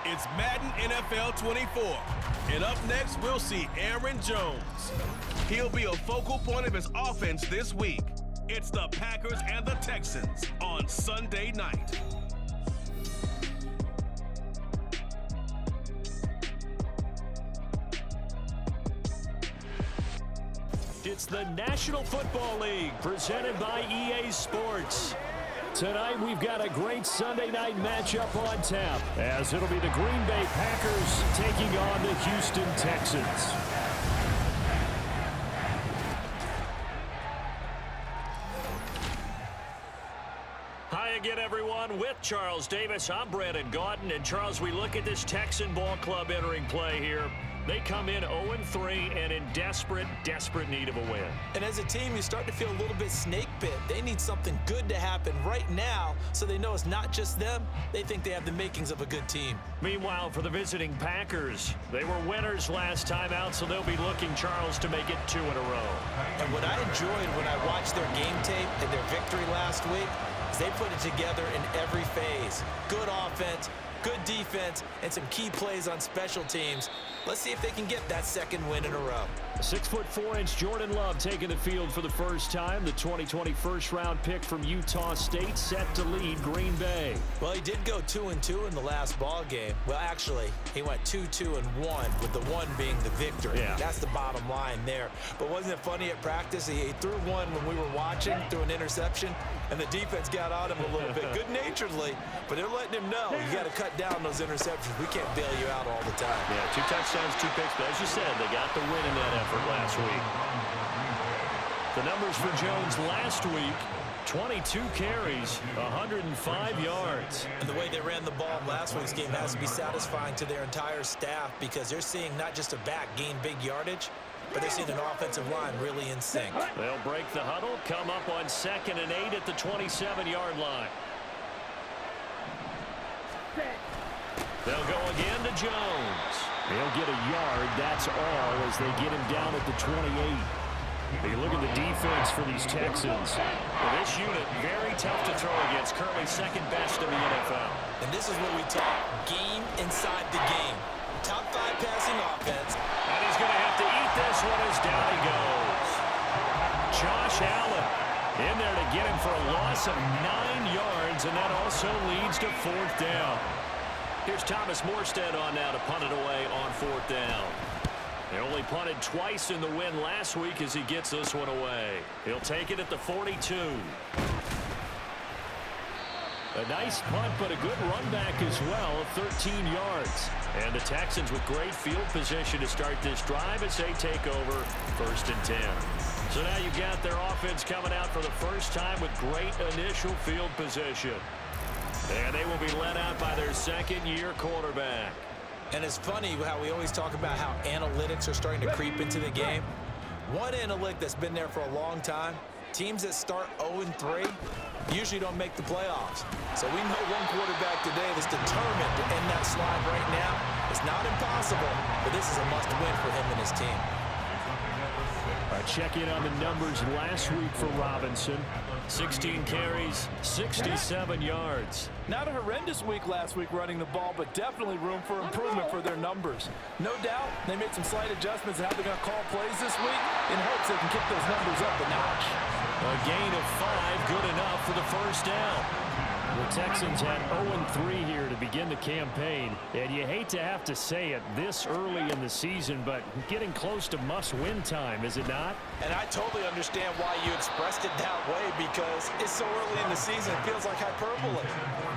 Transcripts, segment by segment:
It's Madden NFL 24. And up next, we'll see Aaron Jones. He'll be a focal point of his offense this week. It's the Packers and the Texans on Sunday night. It's the National Football League presented by EA Sports. Tonight, we've got a great Sunday night matchup on tap, as it'll be the Green Bay Packers taking on the Houston Texans. Hi again, everyone. With Charles Davis, I'm Brandon Gaudin. And Charles, we look at this Texan ball club entering play here. They come in 0-3 and in desperate need of a win. And as a team, you start to feel a little bit snake bit. They need something good to happen right now so they know it's not just them. They think they have the makings of a good team. Meanwhile, for the visiting Packers, they were winners last time out, so they'll be looking, Charles, to make it 2 in a row. And what I enjoyed when I watched their game tape and their victory last week is they put it together in every phase. Good offense, good defense, and some key plays on special teams. Let's see if they can get that second win in a row. 6'4" Jordan Love taking the field for the first time. The 2020 first-round pick from Utah State set to lead Green Bay. Well, he did go 2-2 in the last ball game. Well, actually, he went 2-2-1, with the one being the victory. Yeah. That's the bottom line there. But wasn't it funny at practice? He threw one when we were watching, threw an interception, and the defense got on him a little bit, good-naturedly. But they're letting him know, you got to cut down those interceptions. We can't bail you out all the time. Yeah, 2 touchdowns, 2 picks. But as you said, they got the win in that effort last week. The numbers for Jones last week, 22 carries, 105 yards. And the way they ran the ball in last week's game has to be satisfying to their entire staff, because they're seeing not just a back gain big yardage, but they're seeing an offensive line really in sync. They'll break the huddle, come up on 2nd and 8 at the 27-yard line. They'll go again to Jones. He'll get a yard, that's all, as they get him down at the 28. You look at the defense for these Texans. Well, this unit, very tough to throw against, currently second best in the NFL. And this is what we talk, game inside the game. Top 5 passing offense. And he's going to have to eat this one as down he goes. Josh Allen in there to get him for a loss of 9 yards, and that also leads to 4th down. Here's Thomas Morstead on now to punt it away on 4th down. They only punted twice in the win last week as he gets this one away. He'll take it at the 42. A nice punt, but a good run back as well of 13 yards. And the Texans with great field position to start this drive as they take over 1st and 10. So now you've got their offense coming out for the first time with great initial field position. And they will be led out by their second-year quarterback. And it's funny how we always talk about how analytics are starting to creep into the game. One analytic that's been there for a long time, teams that start 0-3 usually don't make the playoffs. So we know one quarterback today that's determined to end that slide right now. It's not impossible, but this is a must-win for him and his team. Check in on the numbers last week for Robinson. 16 carries, 67 yards. Not a horrendous week last week running the ball, but definitely room for improvement for their numbers. No doubt they made some slight adjustments in how they're going to call plays this week in hopes they can kick those numbers up a notch. A gain of 5, good enough for the 1st down. The Texans had 0-3 here to begin the campaign, and you hate to have to say it this early in the season, but getting close to must-win time, is it not? And I totally understand why you expressed it that way, because it's so early in the season, it feels like hyperbole.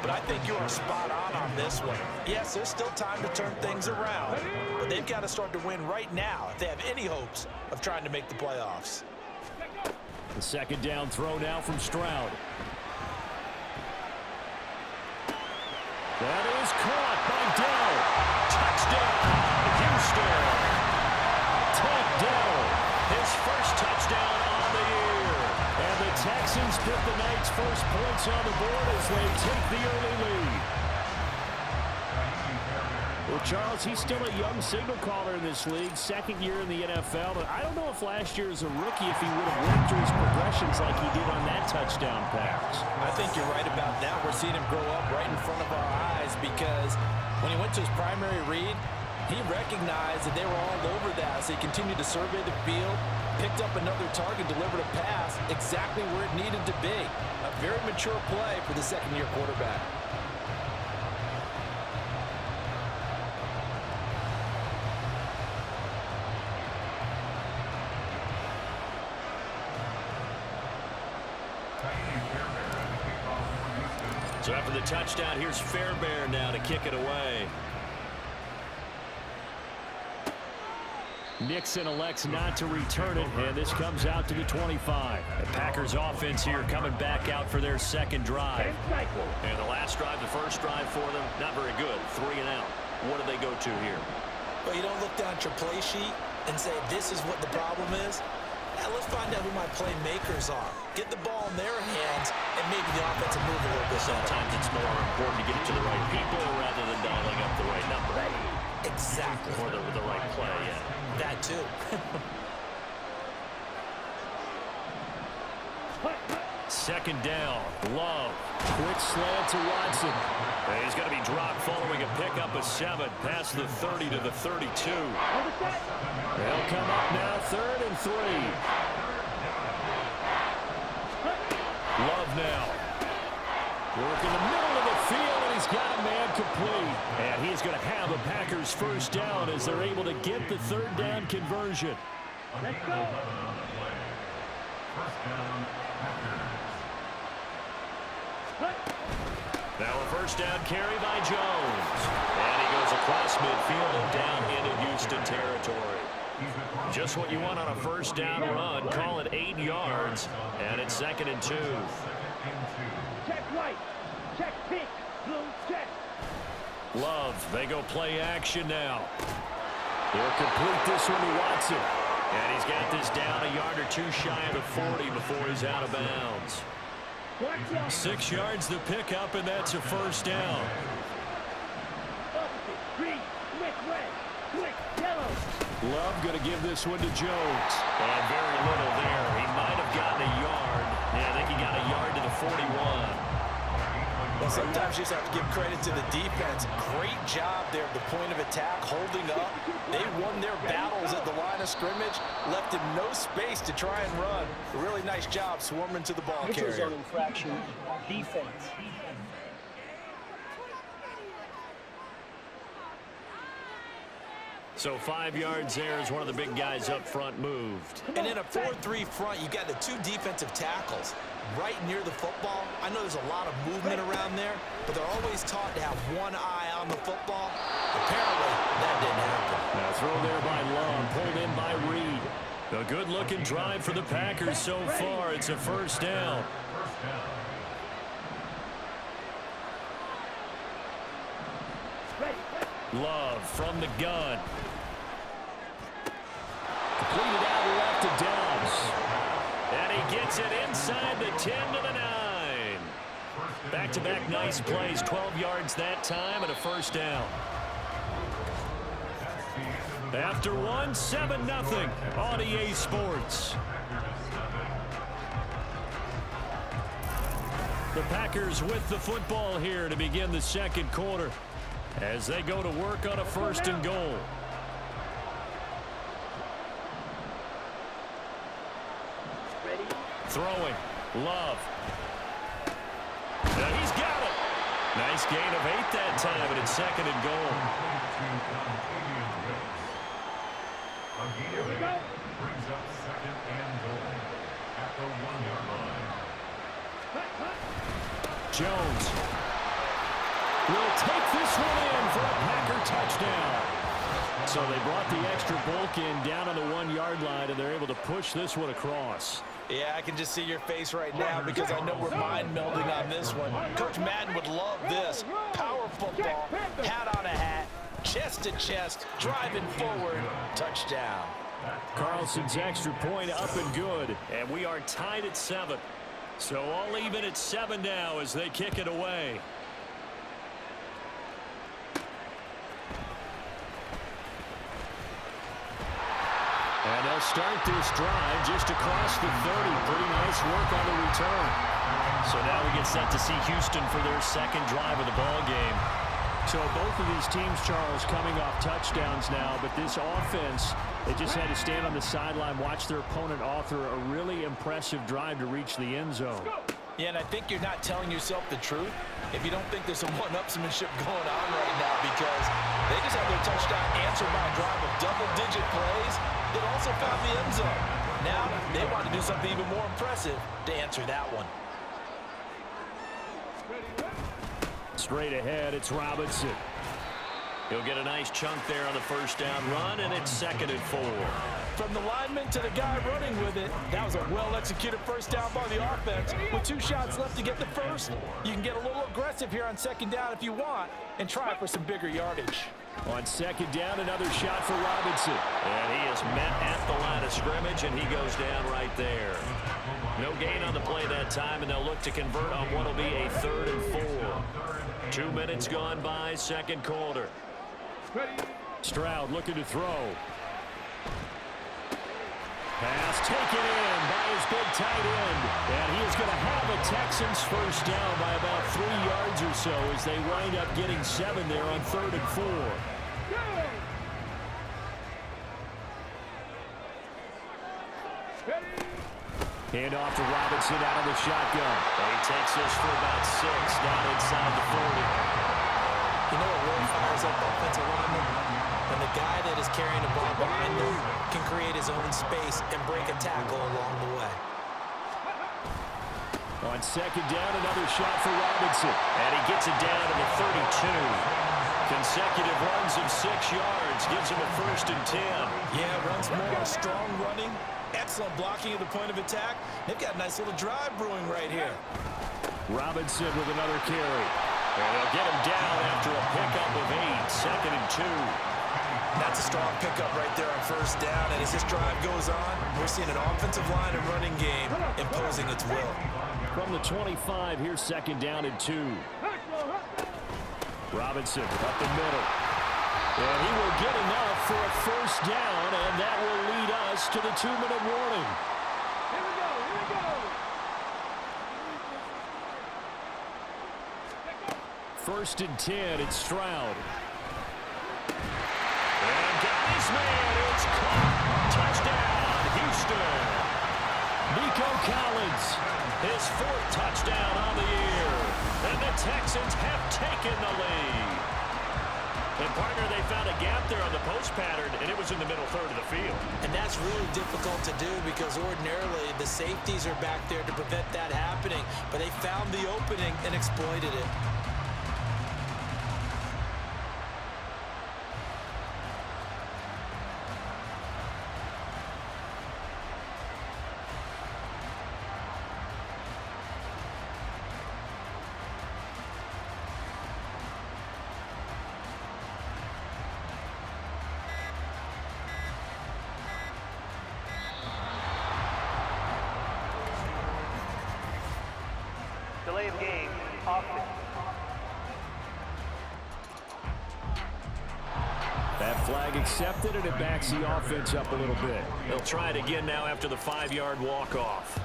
But I think you are spot on this one. Yes, there's still time to turn things around, but they've got to start to win right now if they have any hopes of trying to make the playoffs. The 2nd down throw now from Stroud. That is caught by Dell. Touchdown, Houston. Todd Dell, his first touchdown on the year. And the Texans put the night's first points on the board as they take the early lead. Well, Charles, he's still a young signal caller in this league, 2nd year in the NFL. But I don't know if last year as a rookie, if he would have went through his progressions like he did on that touchdown pass. I think you're right about that. We're seeing him grow up right in front of our eyes, because When he went to his primary read, he recognized that they were all over that, so he continued to survey the field, picked up another target, delivered a pass exactly where it needed to be. A very mature play for the second-year quarterback. So after the touchdown, here's Fairbairn now to kick it away. Nixon elects not to return it, and this comes out to the 25. The Packers offense here coming back out for their second drive. And the last drive, the first drive for them, not very good. 3 and out. What do they go to here? Well, you don't look down at your play sheet and say, this is what the problem is. Now, let's find out who my playmakers are. Get the ball in their hands, and maybe the offense will move a little bit. Sometimes it's more important to get it to the right people rather than dialing up the right number. Exactly. Or the right play, yeah. That too. Second down. Love. Quick slant to Watson. And he's going to be dropped following a pickup of 7 past the 30 to the 32. They'll come up now 3rd and 3. Love now. Work in the middle of the field, and he's got a man complete. And he's going to have a Packers first down as they're able to get the 3rd down conversion. Let's go. First down, Packers. Now a first down carry by Jones. And he goes across midfield and down into Houston territory. Just what you want on a first down run. Call it 8 yards. And it's 2nd and 2. Check right. Check pink. Blue check. Love. They go play action now. They'll complete this one to Watson. And he's got this down a yard or 2 shy of the 40 before he's out of bounds. 6 yards the pickup, and that's a first down. Green, quick red, quick yellow. Love going to give this one to Jones. And very little there. He might have gotten a yard. Yeah, I think he got a yard to the 41. Well, sometimes you just have to give credit to the defense. Great job there at the point of attack, holding up. They won their battles at the line of scrimmage, left him no space to try and run. A really nice job swarming to the ball carrier. Zone infraction, defense. So 5 yards there as one of the big guys up front moved. And in a 4-3 front, you got the 2 defensive tackles right near the football. I know there's a lot of movement around there, but they're always taught to have one eye on the football. Apparently, that didn't happen. Now throw there by Long, pulled in by Reed. A good-looking drive for the Packers so far. It's a first down. Love from the gun. Completed out left to Downs. And he gets it inside the 10 to the 9. Back-to-back nice plays, 12 yards that time, and a first down. After one, 7-0 on EA Sports. The Packers with the football here to begin the second quarter as they go to work on a 1st and goal. Throwing. Love. Now he's got it. Nice gain of 8 that time, and it's 2nd and goal. Here we go. Brings up 2nd and goal at the 1-yard line. Jones will take this one in for a Packer touchdown. So they brought the extra bulk in down on the 1-yard line, and they're able to push this one across. Yeah, I can just see your face right now because I know we're mind-melding on this one. Coach Madden would love this. Power football, hat on a hat, chest to chest, driving forward, touchdown. Carlson's extra point up and good, and we are tied at 7. So all even at 7 now as they kick it away. And they'll start this drive just across the 30. Pretty nice work on the return. So now we get set to see Houston for their second drive of the ball game. So both of these teams, Charles, coming off touchdowns now, but this offense, they just had to stand on the sideline, watch their opponent author a really impressive drive to reach the end zone. Yeah, and I think you're not telling yourself the truth if you don't think there's some one-upsmanship going on right now, because they just had their touchdown answered by a drive of double-digit plays that also found the end zone. Now they want to do something even more impressive to answer that one. Straight ahead, it's Robinson. He'll get a nice chunk there on the first down run, and it's 2nd and 4. From the lineman to the guy running with it, that was a well-executed first down by the offense. With 2 shots left to get the first, you can get a little aggressive here on 2nd down if you want and try for some bigger yardage. On 2nd down, another shot for Robinson. And he is met at the line of scrimmage, and he goes down right there. No gain on the play that time, and they'll look to convert on what will be a 3rd and 4. 2 minutes gone by, 2nd quarter. Stroud looking to throw. Pass taken in by his big tight end. And he is going to have a Texans first down by about 3 yards or so as they wind up getting 7 there on 3rd and 4. Hand off to Robinson out of the shotgun. And he takes this for about 6 down inside the 40. You know what really fires up offensive linemen? When the guy that is carrying the ball behind them can create his own space and break a tackle along the way. On 2nd down, another shot for Robinson. And he gets it down to the 32. Consecutive runs of 6 yards gives him a 1st and 10. Yeah, runs more, strong running, excellent blocking at the point of attack. They've got a nice little drive brewing right here. Robinson with another carry. And they'll get him down after a pickup of 8, 2nd and 2. That's a strong pickup right there on 1st down, and as this drive goes on, we're seeing an offensive line and running game imposing its will. From the 25, here's 2nd down and 2. Robinson up the middle. And he will get enough for a 1st down, and that will lead us to the 2-minute warning. Here we go, here we go. 1st and 10, it's Stroud. And got his man, it's caught. Touchdown, Houston. Nico Collins, his 4th touchdown on the year. And the Texans have taken the lead. And, partner, they found a gap there on the post pattern, and it was in the middle 3rd of the field. And that's really difficult to do because ordinarily the safeties are back there to prevent that happening. But they found the opening and exploited it. Delay of game, offense. That flag accepted, and it backs the offense up a little bit. They'll try it again now after the 5-yard walk-off.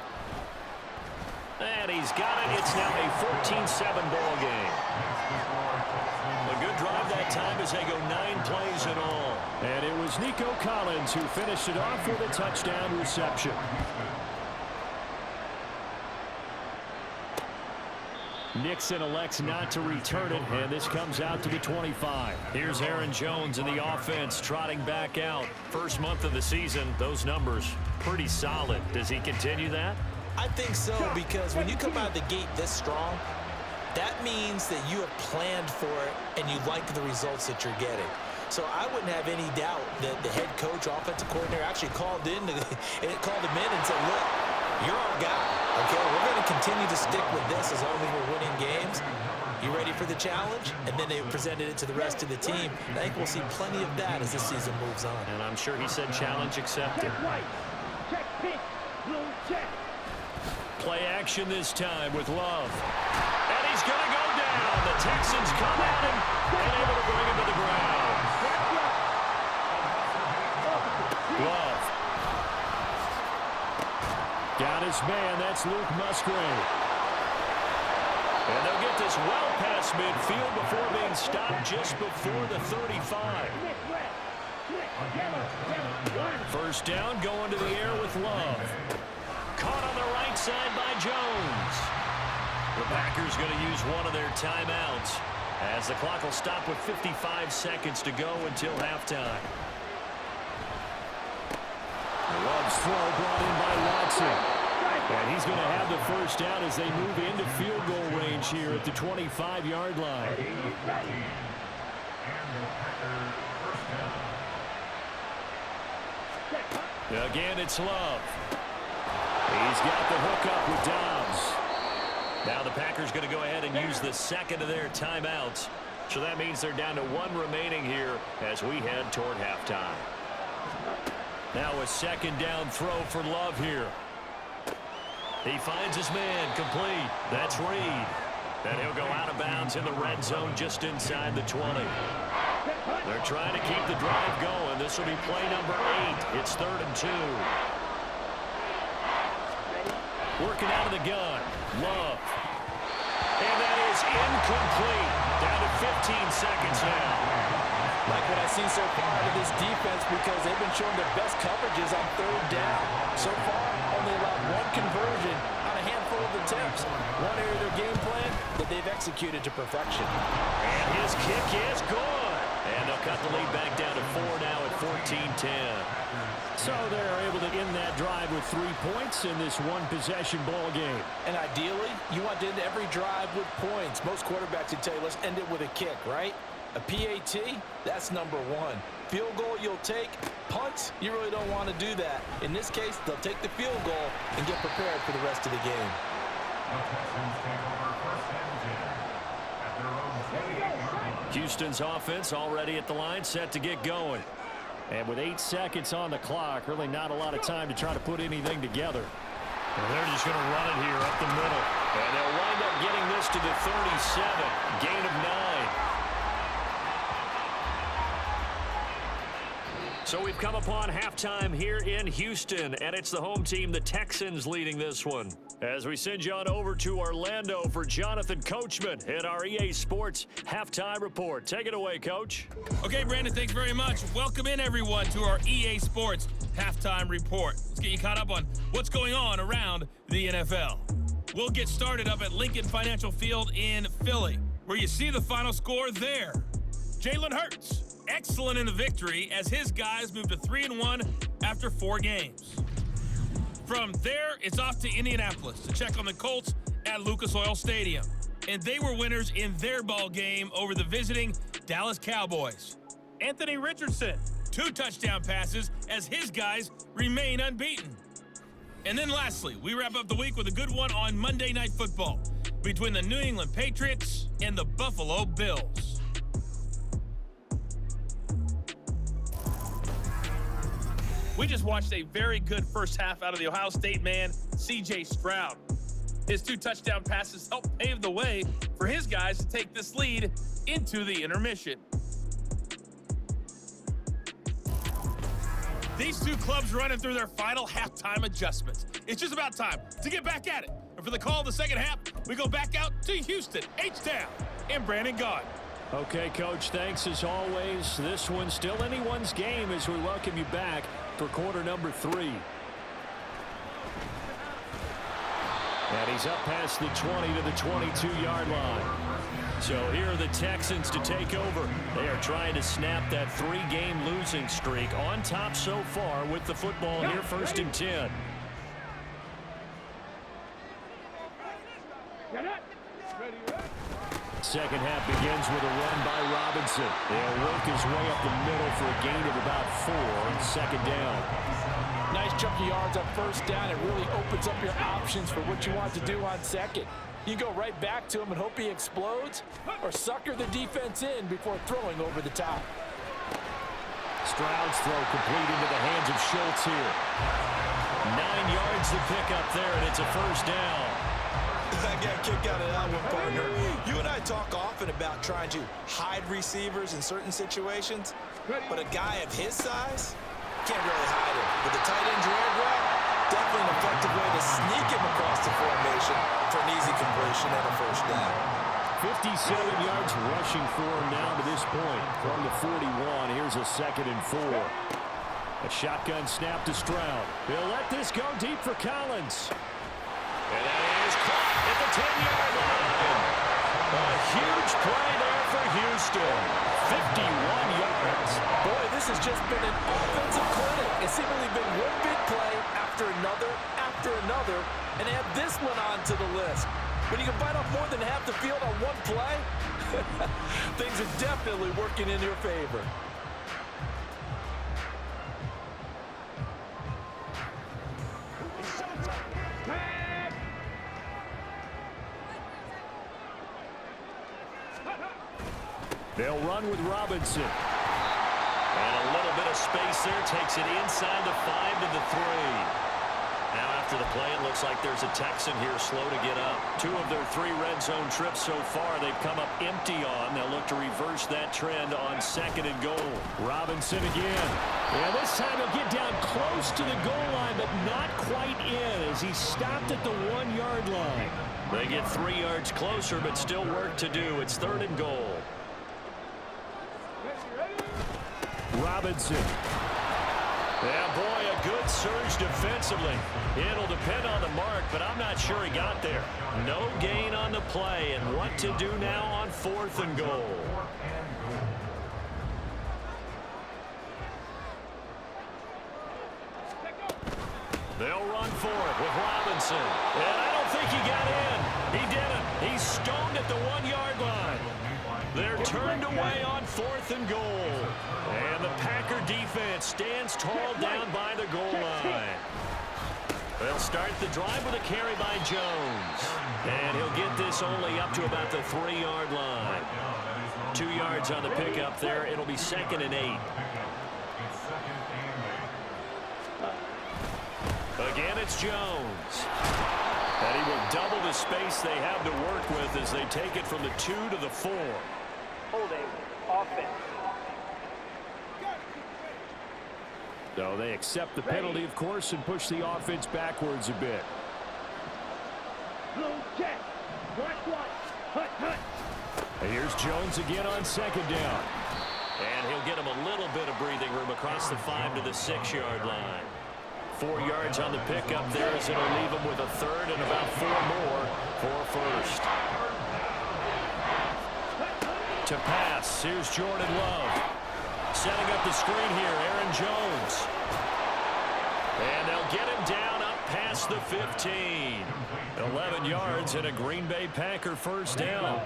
And he's got it. It's now a 14-7 ball game. A good drive that time as they go 9 plays in all. And it was Nico Collins who finished it off with a touchdown reception. Nixon elects not to return it, and this comes out to the 25. Here's Aaron Jones and the offense trotting back out. First month of the season, those numbers pretty solid. Does he continue that? I think so, because when you come out of the gate this strong, that means that you have planned for it and you like the results that you're getting. So I wouldn't have any doubt that the head coach, offensive coordinator, actually called him in and said, look, you're our guy, okay? We're going to continue to stick with this as long as we're winning games. You ready for the challenge? And then they presented it to the rest of the team. And I think we'll see plenty of that as the season moves on. And I'm sure he said challenge accepted. Check white, check pink, blue, check. Play action this time with Love. And he's going to go down. The Texans come at him and able to bring him to the ground. Love. Got his man. That's Luke Musgrave. And they'll He'll get this well past midfield before being stopped just before the 35. First down, going to the air with Love. Caught on the right side by Jones. The Packers going to use one of their timeouts as the clock will stop with 55 seconds to go until halftime. Love's throw brought in by Watson. And he's going to have the first down as they move into field goal range here at the 25-yard line. Again, it's Love. He's got the hook up with Dobbs. Now the Packers going to go ahead and use the second of their timeouts. So that means they're down to one remaining here as we head toward halftime. Now a second down throw for Love here. He finds his man complete. That's Reed. And he'll go out of bounds in the red zone just inside the 20. They're trying to keep the drive going. This will be play number 8. It's 3rd and 2. Working out of the gun. Love. And that is incomplete. Down to 15 seconds now. Like what I've seen so far out of this defense because they've been showing their best coverages on 3rd down. So far, only allowed one conversion on a handful of attempts. One area of their game plan that they've executed to perfection. And his kick is good. And they'll cut the lead back down to 4 now at 14-10. So they're able to end that drive with 3 points in this one-possession ball game. And ideally, you want to end every drive with points. Most quarterbacks would tell you, let's end it with a kick, right? A PAT, that's number 1. Field goal you'll take. Punts, you really don't want to do that. In this case, they'll take the field goal and get prepared for the rest of the game. Houston's offense already at the line, set to get going. And with 8 seconds on the clock, really not a lot of time to try to put anything together. And they're just going to run it here up the middle. And they'll wind up getting this to the 37. Gain of 9. So we've come upon halftime here in Houston, and it's the home team, the Texans, leading this one. As we send you on over to Orlando for Jonathan Coachman at our EA Sports Halftime Report. Take it away, Coach. Okay, Brandon, thanks very much. Welcome in, everyone, to our EA Sports Halftime Report. Let's get you caught up on what's going on around the NFL. We'll get started up at Lincoln Financial Field in Philly, where you see the final score there. Jalen Hurts. Excellent in the victory as his guys moved to 3-1 after 4 games. From there, it's off to Indianapolis to check on the Colts at Lucas Oil Stadium. And they were winners in their ball game over the visiting Dallas Cowboys. Anthony Richardson, 2 touchdown passes as his guys remain unbeaten. And then lastly, we wrap up the week with a good one on Monday Night Football between the New England Patriots and the Buffalo Bills. We just watched a very good first half out of the Ohio State man, C.J. Stroud. His 2 touchdown passes helped pave the way for his guys to take this lead into the intermission. These 2 clubs running through their final halftime adjustments. It's just about time to get back at it. And for the call of the second half, we go back out to Houston, H-Town, and Brandon Gaudin. Okay, Coach, thanks as always. This one's still anyone's game as we welcome you back for quarter number 3. And he's up past the 20 to the 22-yard line. So here are the Texans to take over. They are trying to snap that 3-game losing streak on top so far with the football here, 1st and 10. Second half begins with a run by Robinson. They'll work his way up the middle for a gain of about 4 on 2nd down. Nice chunky yards on 1st down. It really opens up your options for what you want to do on 2nd. You go right back to him and hope he explodes, or sucker the defense in before throwing over the top. Stroud's throw complete into the hands of Schultz here. 9 yards to pick up there, and it's a 1st down. I got a kick out of that one, partner. You and I talk often about trying to hide receivers in certain situations, but a guy of his size can't really hide him. With the tight end drag route, definitely an effective way to sneak him across the formation for an easy completion and a 1st down. 57 yards rushing for him now to this point. From the 41, here's a 2nd and 4. A shotgun snap to Stroud. He'll let this go deep for Collins. And that is caught at the 10-yard line. A huge play there for Houston. 51 yards. Boy, this has just been an offensive clinic. It's seemingly been one big play after another, and add this one onto the list. When you can bite off more than half the field on one play, things are definitely working in your favor. They'll run with Robinson. And a little bit of space there. Takes it inside the 5 to the 3. Now after the play, it looks like there's a Texan here slow to get up. 2 of their 3 red zone trips so far they've come up empty on. They'll look to reverse that trend on 2nd and goal. Robinson again. Yeah, this time he'll get down close to the goal line, but not quite in as he stopped at the 1-yard line. They get 3 yards closer, but still work to do. It's 3rd and goal. Robinson. Yeah, boy, a good surge defensively. It'll depend on the mark, but I'm not sure he got there. No gain on the play, and what to do now on 4th and goal. They'll run for it with Robinson. And I don't think he got in. He didn't. He's stoned at the 1-yard line. They're turned away on 4th and goal. And the Packer defense stands tall down by the goal line. They'll start the drive with a carry by Jones. And he'll get this only up to about the 3-yard line. 2 yards on the pickup there. It'll be 2nd and 8. Again, it's Jones. And he will double the space they have to work with as they take it from the 2 to the 4. Holding offense. So they accept the penalty, of course, and push the offense backwards a bit. Blue check. Black white. Hut, hut. And here's Jones again on 2nd down. And he'll get him a little bit of breathing room across the 5 to the 6-yard line. 4 yards on the pickup there as it'll leave him with a 3rd and about 4 more for 1st. To pass, here's Jordan Love. Setting up the screen here, Aaron Jones. And they'll get him down up past the 15. 11 yards and a Green Bay Packer 1st down.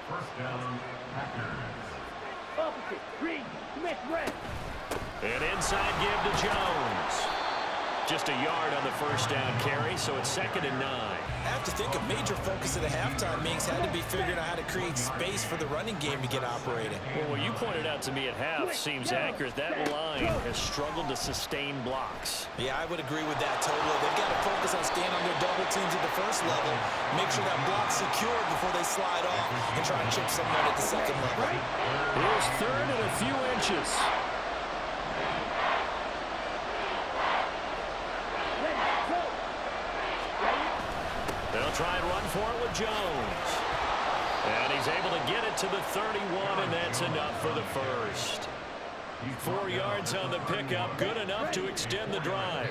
1st down, Packers. Opposite. Green. Smith red. And inside give to Jones. Just a yard on the 1st down carry, so it's 2nd and 9. I have to think a major focus of the halftime meetings had to be figuring out how to create space for the running game to get operating. Well, what you pointed out to me at half seems accurate. That line has struggled to sustain blocks. Yeah, I would agree with that totally. They've got to focus on staying on their double teams at the 1st level, make sure that block's secured before they slide off, and try and chip someone at the 2nd level. Here's 3rd and a few inches. They'll try and run for it with Jones. And he's able to get it to the 31, and that's enough for the 1st. 4 yards on the pickup, good enough to extend the drive.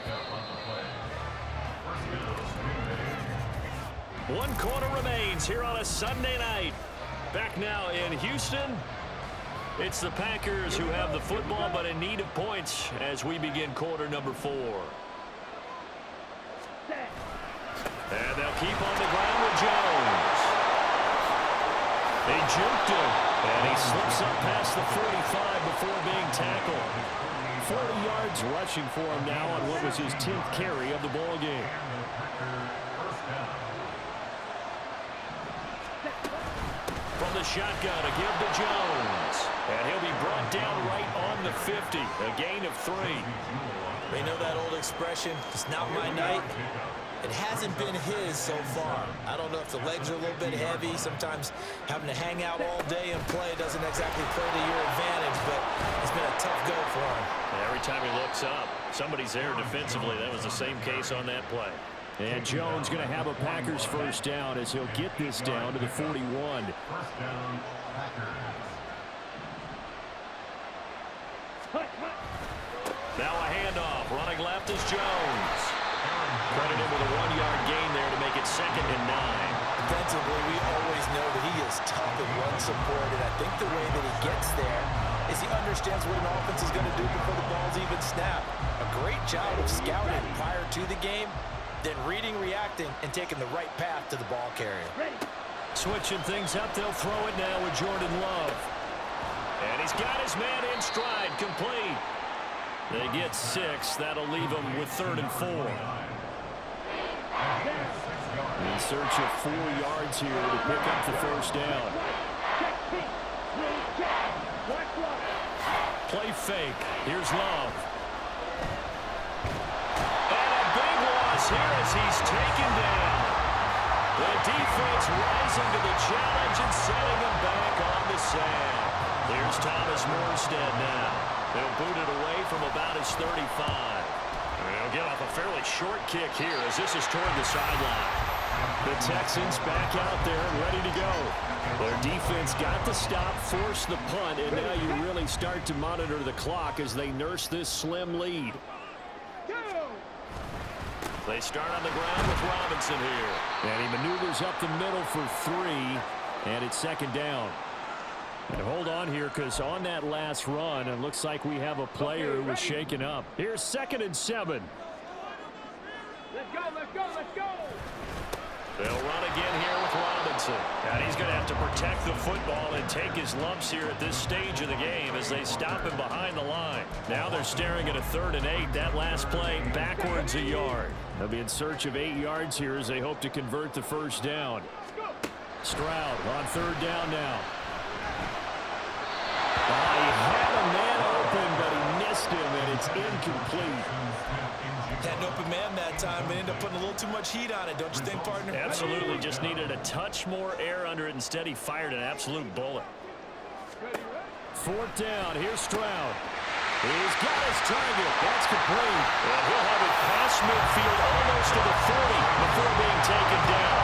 1 quarter remains here on a Sunday night. Back now in Houston. It's the Packers who have the football, but in need of points as we begin quarter number 4. And they'll keep on the ground with Jones. They juked him, and he slips up past the 45 before being tackled. 40 yards rushing for him now on what was his 10th carry of the ball game. From the shotgun, a give to Jones. And he'll be brought down right on the 50, a gain of 3. They know that old expression, it's not my night. It hasn't been his so far. I don't know if the legs are a little bit heavy. Sometimes having to hang out all day and play doesn't exactly play to your advantage, but it's been a tough go for him. Every time he looks up, somebody's there defensively. That was the same case on that play. And Jones going to have a Packers first down as he'll get this down to the 41. First down, Packers. Now a handoff. Running left is Jones. Credited with a 1-yard gain there to make it 2nd and 9. Defensively, we always know that he is tough and run support, and I think the way that he gets there is he understands what an offense is going to do before the ball's even snapped. A great job of scouting prior to the game, then reading, reacting, and taking the right path to the ball carrier. Switching things up, they'll throw it now with Jordan Love. And he's got his man in stride, complete. They get 6. That'll leave them with 3rd and 4. In search of 4 yards here to pick up the first down. Play fake. Here's Love. And a big loss here as he's taken down. The defense rising to the challenge and setting him back on the sand. Here's Thomas Morstead now. They'll boot it away from about his 35. They'll get off a fairly short kick here as this is toward the sideline. The Texans back out there and ready to go. Their defense got the stop, forced the punt, and now you really start to monitor the clock as they nurse this slim lead. They start on the ground with Robinson here. And he maneuvers up the middle for 3, and it's 2nd down. And hold on here, because on that last run, it looks like we have a player who was shaken up. Here's 2nd and 7. Let's go, let's go, let's go. They'll run again here with Robinson. And he's going to have to protect the football and take his lumps here at this stage of the game as they stop him behind the line. Now they're staring at a 3rd and 8. That last play backwards a yard. They'll be in search of 8 yards here as they hope to convert the first down. Stroud on 3rd down now. He had a man open, but he missed him, and it's incomplete. Had an open man that time, but ended up putting a little too much heat on it, don't you think, partner? Absolutely, just needed a touch more air under it. Instead, he fired an absolute bullet. 4th down, here's Stroud. He's got his target. That's complete. And he'll have it past midfield almost to the 40 before being taken down.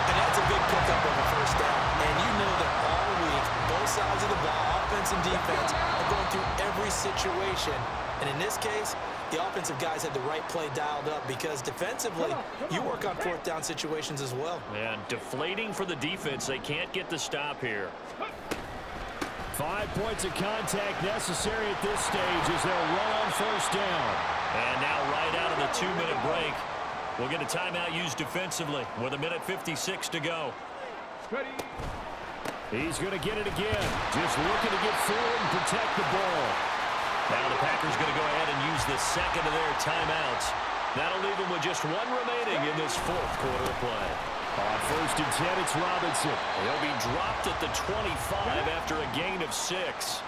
And that's a big pickup of a first down. And you know that all week, both sides of the ball, offense and defense, are going through every situation. And in this case, the offensive guys had the right play dialed up because defensively, you work on 4th down situations as well. And deflating for the defense. They can't get the stop here. 5 points of contact necessary at this stage as they'll run on first down. And now right out of the 2-minute break, we'll get a timeout used defensively with 1:56 to go. He's going to get it again. Just looking to get forward and protect the ball. Now the Packers going to go ahead and use the 2nd of their timeouts. That'll leave them with just 1 remaining in this 4th quarter of play. On 1st and 10, it's Robinson. He'll be dropped at the 25 after a gain of 6.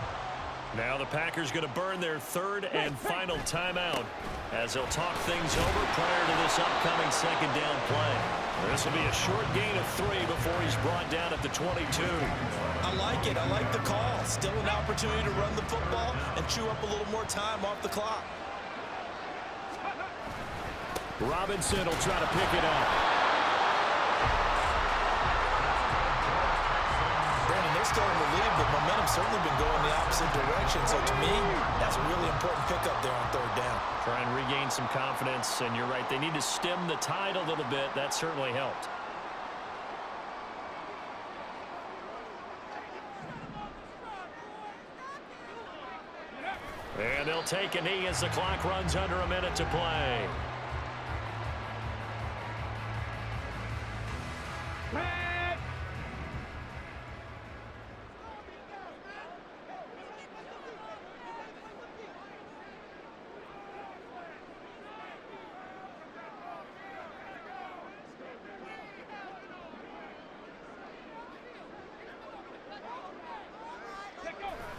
Now the Packers going to burn their 3rd and final timeout as they'll talk things over prior to this upcoming 2nd down play. This will be a short gain of 3 before he's brought down at the 22. I like it. I like the call. Still an opportunity to run the football and chew up a little more time off the clock. Robinson will try to pick it up. Brandon, they're starting to lead, but momentum's certainly been going the opposite direction. So to me, that's a really important pickup there on 3rd down. Try and regain some confidence, and you're right. They need to stem the tide a little bit. That certainly helped. And they'll take a knee as the clock runs under a minute to play.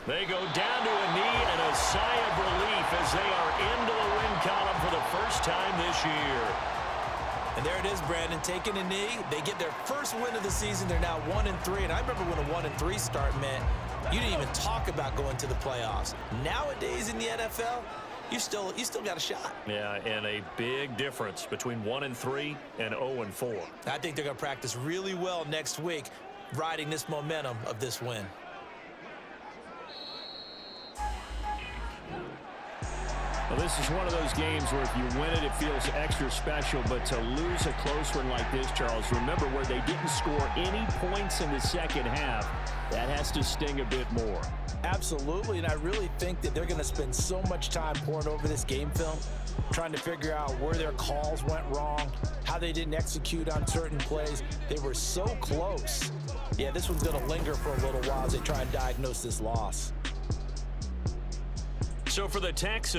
They go down to a knee and a sigh of relief as they are into the win column for the first time this year. And there it is, Brandon, taking a knee. They get their first win of the season. They're now 1-3. And I remember when a 1-3 start meant you didn't even talk about going to the playoffs. Nowadays in the NFL, you still got a shot. Yeah, and a big difference between 1-3 and 0-4. I think they're going to practice really well next week, riding this momentum of this win. Well, this is one of those games where if you win it, it feels extra special. But to lose a close one like this, Charles, remember where they didn't score any points in the second half, that has to sting a bit more. Absolutely, and I really think that they're going to spend so much time poring over this game film, trying to figure out where their calls went wrong, how they didn't execute on certain plays. They were so close. Yeah, this one's going to linger for a little while as they try and diagnose this loss. So for the Texans,